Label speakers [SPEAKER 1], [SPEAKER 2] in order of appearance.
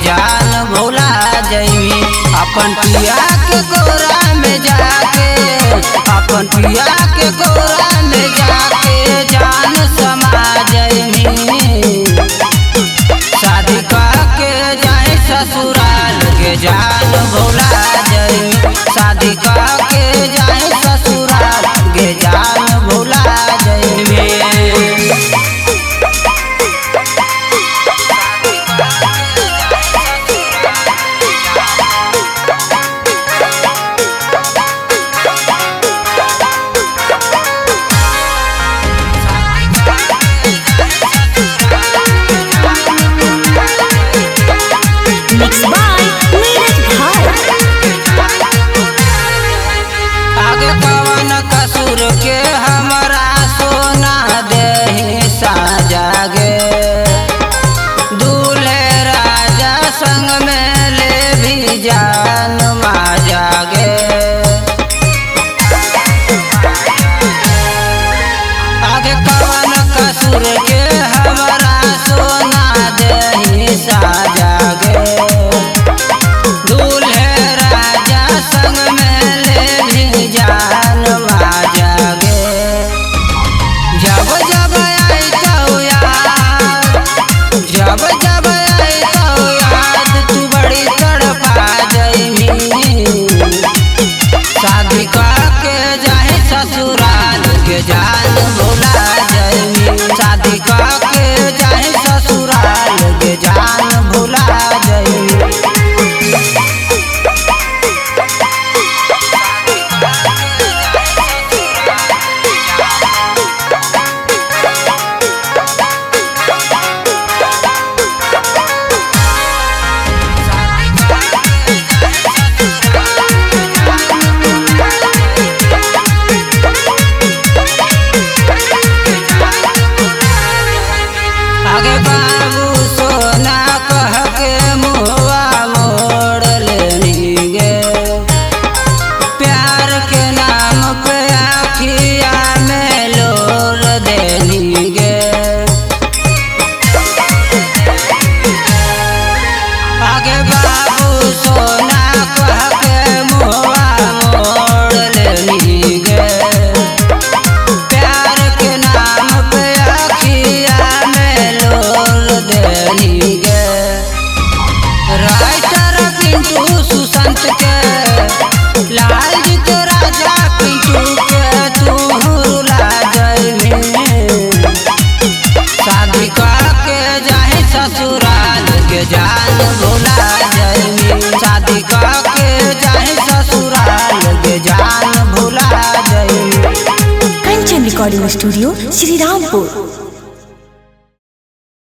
[SPEAKER 1] जान भुला जइमी। अपन पिया के कोरा में जाके, अपन पिया के कोरा में जाके जान समा जइमी। शादी करके जाए ससुराल के जान भुला जइमी। शादी करके जाए ससुराल के जान भुला जइमी। आगे कवन कसूर के हमरा सोना देहि साजा गे। दूल्हे राजा संग में ले भी जान माजा गे। आगे कवन कसूर के हमरा सोना देहि साजा गे। दूल्हे राजा संग में ले भी जान माजा गे। जब जब आइतौ याद, जब जब आइतौ याद तू बड़ी तड़पा जइमी। शादी करके जाए ससुराल के जान भुला जइमी। शादी करके जाए ससुराल के जान भुला जइमी। आगे बाबू सोना कह के मुआ मोड़ लेनी गे। प्यार के नाम पे आखिया में लोर देनी गे। आगे बाबू सोना कह के मुआ मोड़ लेनी गे। प्यार के नाम पे आखिया में लोर देनी गे। राइटर पिंटू सुशांत के, लाल जी तो राजा पिंटू के तू रुला जइमी। शादी करके जाए ससुराल के जान भुला जइमी। शादी करके जाए ससुराल के जान भुला जइमी।
[SPEAKER 2] Kanchan recording studio Shri Rampur.